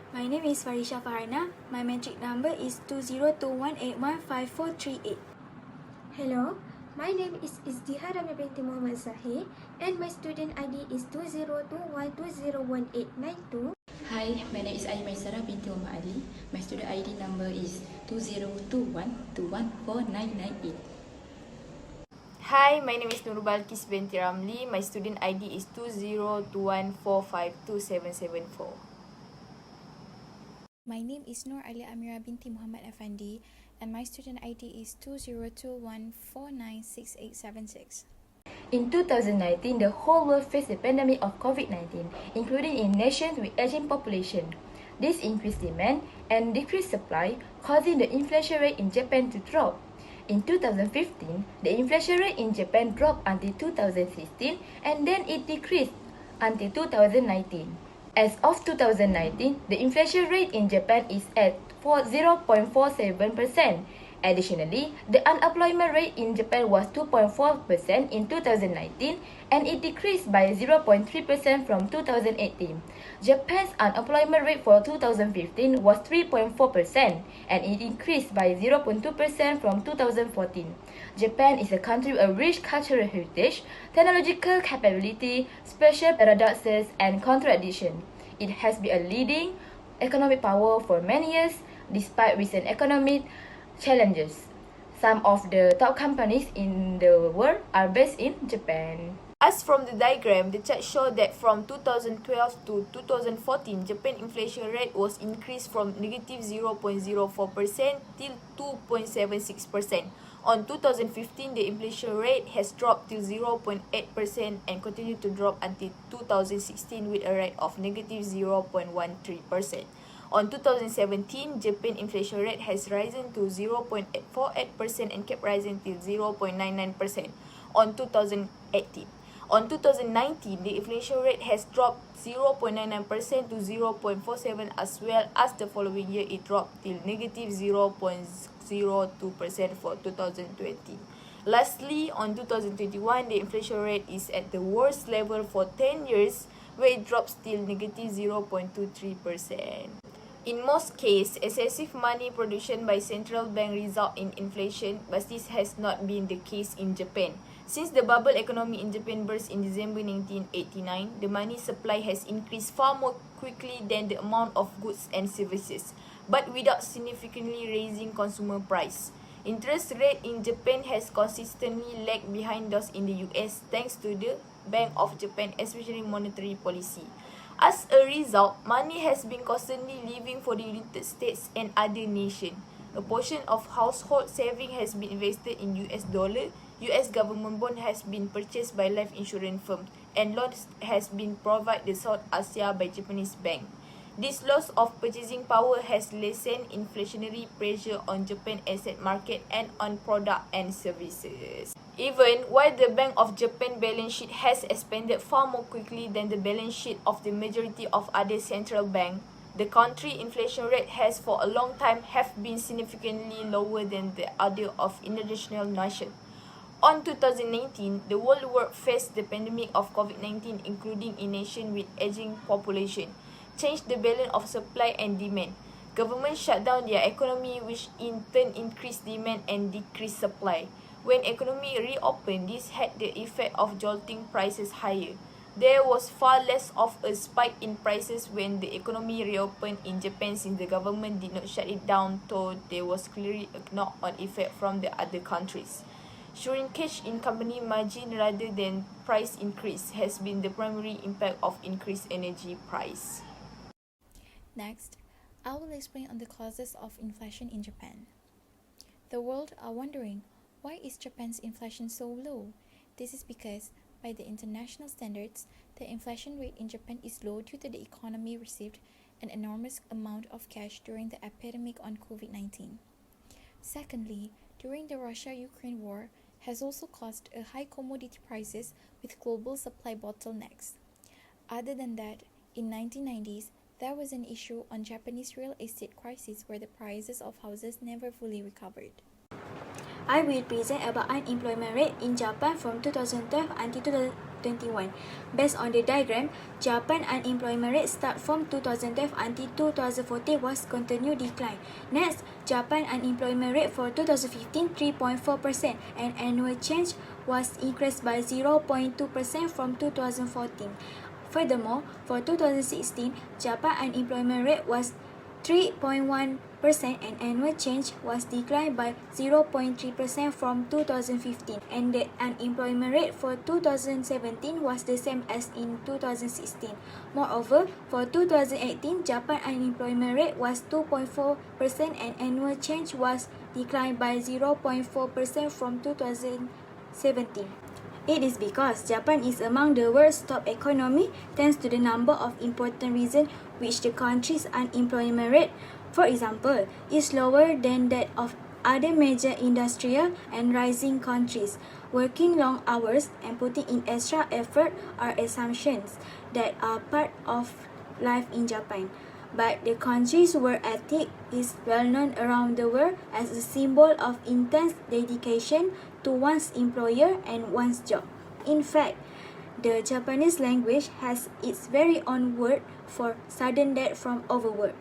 My name is Farisha Farhana. My metric number is 2021815438. Hello, my name is Izdihara binti Muhammad Zahir and my student ID is 2021201892. Hi, my name is Aimai Sarah binti Muhammad Ali. My student ID number is 2021214998. Hi, my name is Nurul Balkis binti Ramli. My student ID is 2021452774. My name is Nur Ali Amira binti Muhammad Afandi and my student ID is 2021496876. In 2019, the whole world faced the pandemic of COVID-19, including in nations with aging population. This increased demand and decreased supply, causing the inflation rate in Japan to drop. In 2015, the inflation rate in Japan dropped until 2016 and then it decreased until 2019. As of 2019, the inflation rate in Japan is at 0.47%. Additionally, the unemployment rate in Japan was 2.4% in 2019 and it decreased by 0.3% from 2018. Japan's unemployment rate for 2015 was 3.4% and it increased by 0.2% from 2014. Japan is a country with a rich cultural heritage, technological capability, special paradoxes, and contradictions. It has been a leading economic power for many years, despite recent economic challenges. Some of the top companies in the world are based in Japan. As from the diagram, the chart shows that from 2012 to 2014, Japan inflation rate was increased from negative 0.04% till 2.76%. On 2015, the inflation rate has dropped to 0.8% and continued to drop until 2016 with a rate of negative 0.13%. On 2017, Japan inflation rate has risen to 0.48% and kept rising till 0.99% on 2018. On 2019, the inflation rate has dropped 0.99% to 0.47% as well as the following year it dropped till negative 0.02% for 2020. Lastly, on 2021, the inflation rate is at the worst level for 10 years where it drops till negative 0.23%. In most cases, excessive money production by central bank result in inflation, but this has not been the case in Japan. Since the bubble economy in Japan burst in December 1989, the money supply has increased far more quickly than the amount of goods and services, but without significantly raising consumer price. Interest rate in Japan has consistently lagged behind those in the US thanks to the Bank of Japan, especially monetary policy. As a result, money has been constantly leaving for the United States and other nations. A portion of household saving has been invested in US dollar, US government bond has been purchased by life insurance firms, and loans has been provided to South Asia by Japanese bank. This loss of purchasing power has lessened inflationary pressure on Japan asset market and on product and services. Even while the Bank of Japan balance sheet has expanded far more quickly than the balance sheet of the majority of other central banks, the country inflation rate has for a long time have been significantly lower than the other of international nations. On 2019, the world faced the pandemic of COVID-19, including in nations with aging population, changed the balance of supply and demand. Governments shut down their economy, which in turn increased demand and decreased supply. When economy reopened, this had the effect of jolting prices higher. There was far less of a spike in prices when the economy reopened in Japan since the government did not shut it down, though there was clearly a knock-on effect from the other countries. Shrinkage in company margin rather than price increase has been the primary impact of increased energy price. Next, I will explain on the causes of inflation in Japan. The world are wondering, why is Japan's inflation so low? This is because, by the international standards, the inflation rate in Japan is low due to the economy received an enormous amount of cash during the epidemic on COVID-19. Secondly, during the Russia-Ukraine war has also caused a high commodity prices with global supply bottlenecks. Other than that, in 1990s, there was an issue on Japanese real estate crisis where the prices of houses never fully recovered. I will present about unemployment rate in Japan from 2012 until 2021. Based on the diagram, Japan unemployment rate start from 2012 until 2014 was continued decline. Next, Japan unemployment rate for 2015 3.4% and annual change was increased by 0.2% from 2014. Furthermore, for 2016, Japan unemployment rate was 3.1% and annual change was declined by 0.3% from 2015, and the unemployment rate for 2017 was the same as in 2016. Moreover, for 2018, Japan unemployment rate was 2.4% and annual change was declined by 0.4% from 2017. It is because Japan is among the world's top economy thanks to the number of important reasons which the country's unemployment rate, for example, is lower than that of other major industrial and rising countries. Working long hours and putting in extra effort are assumptions that are part of life in Japan. But the country's work ethic is well known around the world as a symbol of intense dedication to one's employer and one's job. In fact, the Japanese language has its very own word for sudden death from overwork.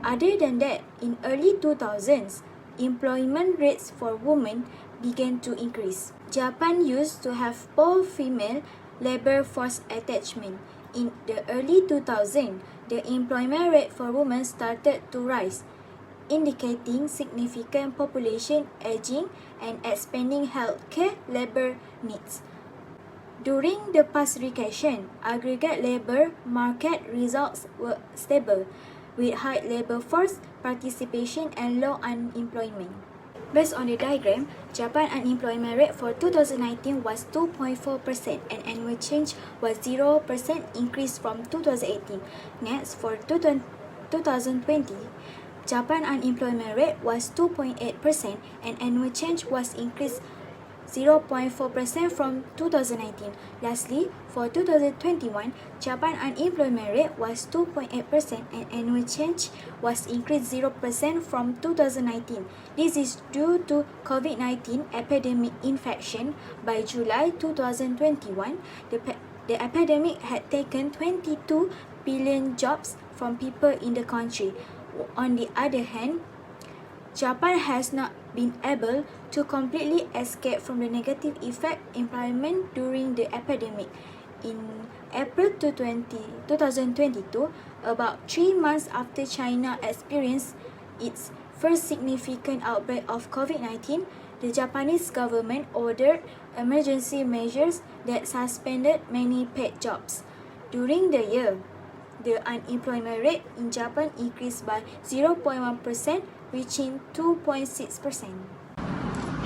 Other than that, in early 2000s, employment rates for women began to increase. Japan used to have poor female labor force attachment. In the early 2000s, the employment rate for women started to rise, indicating significant population aging and expanding healthcare labor needs. During the past recession, aggregate labor market results were stable, with high labor force participation and low unemployment. Based on the diagram, Japan unemployment rate for 2019 was 2.4% and annual change was 0% increase from 2018. Next, for 2020, Japan unemployment rate was 2.8% and annual change was increased 0.4% from 2019. Lastly, for 2021, Japan unemployment rate was 2.8% and annual change was increased 0% from 2019. This is due to COVID-19 epidemic infection. By July 2021, the epidemic had taken 22 billion jobs from people in the country. On the other hand, Japan has not been able to completely escape from the negative effect employment during the epidemic. In April 2022, about 3 months after China experienced its first significant outbreak of COVID-19, the Japanese government ordered emergency measures that suspended many paid jobs. During the year, the unemployment rate in Japan increased by 0.1%, reaching 2.6%.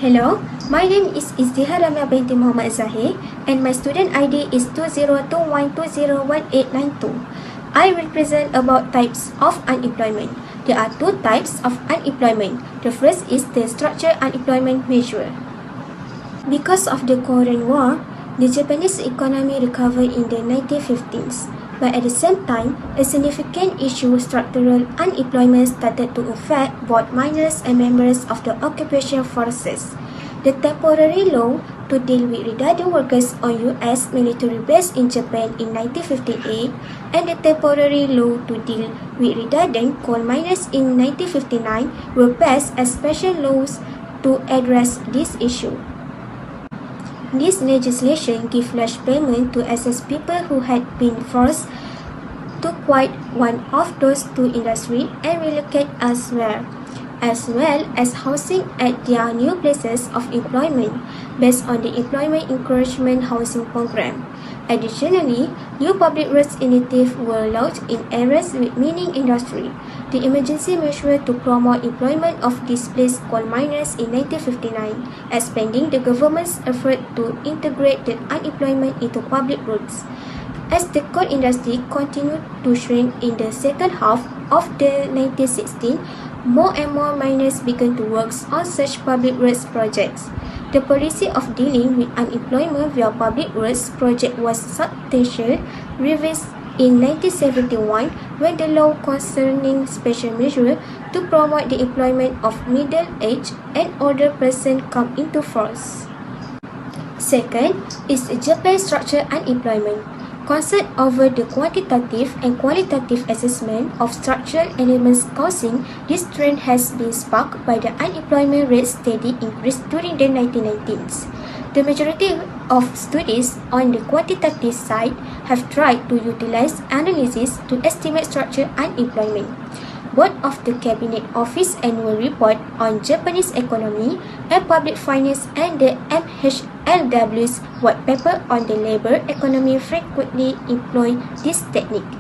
Hello, my name is Izdihar Ramia binti Muhammad Zahir and my student ID is 2021201892. I will present about types of unemployment. There are two types of unemployment. The first is the structural unemployment measure. Because of the Korean War, the Japanese economy recovered in the 1950s. But at the same time, a significant issue, structural unemployment, started to affect both minors and members of the occupation forces. The temporary law to deal with redundant workers on U.S. military base in Japan in 1958 and the temporary law to deal with redundant coal miners in 1959 were passed as special laws to address this issue. This legislation gives large payment to assess people who had been forced to quit one of those two industries and relocate elsewhere, as well as housing at their new places of employment based on the Employment Encouragement Housing Program. Additionally, new public rights initiatives were launched in areas with mining industry. The emergency measure to promote employment of displaced coal miners in 1959, expanding the government's effort to integrate the unemployment into public roads. As the coal industry continued to shrink in the second half of the 1960s, more and more miners began to work on such public roads projects. The policy of dealing with unemployment via public roads project was substantially revised in 1971 when the law concerning special measures to promote the employment of middle-aged and older persons came into force. Second is Japan's structure and employment. Concern over the quantitative and qualitative assessment of structural elements causing this trend has been sparked by the unemployment rate steady increase during the 1990s. The majority of studies on the quantitative side have tried to utilize analysis to estimate structure and employment. Both of the Cabinet Office Annual Report on Japanese Economy and Public Finance and the MHLW's White Paper on the Labor Economy frequently employ this technique.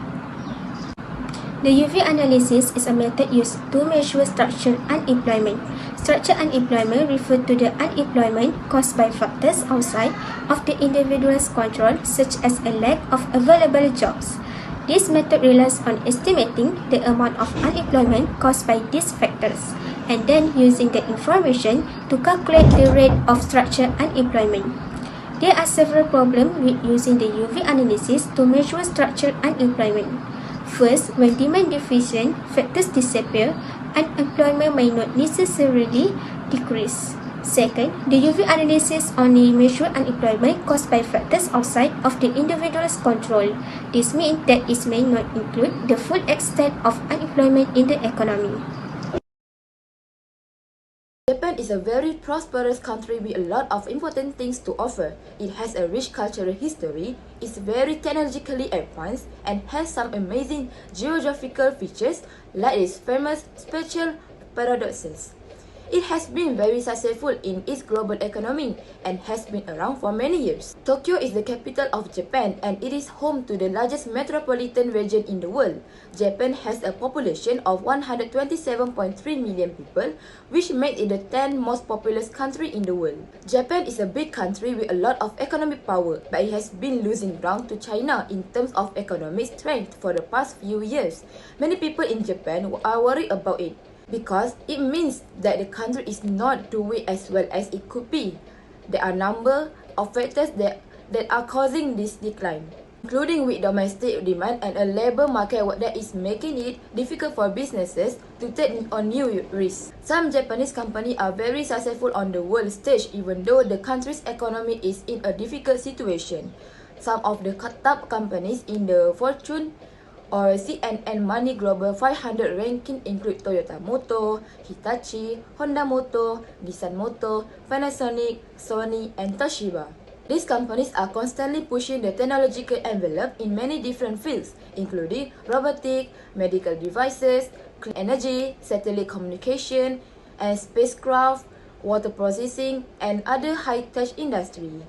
The UV analysis is a method used to measure structure and employment. Structure and employment refer to the unemployment caused by factors outside of the individual's control, such as a lack of available jobs. This method relies on estimating the amount of unemployment caused by these factors, and then using the information to calculate the rate of structure and employment. There are several problems with using the UV analysis to measure structure and employment. First, when demand deficient factors disappear, unemployment may not necessarily decrease. Second, the UV analysis only measures unemployment caused by factors outside of the individual's control. This means that it may not include the full extent of unemployment in the economy. Japan is a very prosperous country with a lot of important things to offer. It has a rich cultural history, is very technologically advanced, and has some amazing geographical features like its famous spatial paradoxes. It has been very successful in its global economy and has been around for many years. Tokyo is the capital of Japan and it is home to the largest metropolitan region in the world. Japan has a population of 127.3 million people, which makes it the 10th most populous country in the world. Japan is a big country with a lot of economic power, but it has been losing ground to China in terms of economic strength for the past few years. Many people in Japan are worried about it, because it means that the country is not doing as well as it could be. There are a number of factors that are causing this decline, including weak domestic demand and a labor market that is making it difficult for businesses to take on new risks. Some Japanese companies are very successful on the world stage even though the country's economy is in a difficult situation. Some of the top companies in the Fortune or CNN Money Global 500 ranking include Toyota Motor, Hitachi, Honda Motor, Nissan Motor, Panasonic, Sony, and Toshiba. These companies are constantly pushing the technological envelope in many different fields, including robotics, medical devices, clean energy, satellite communication, and spacecraft, water processing, and other high-tech industries.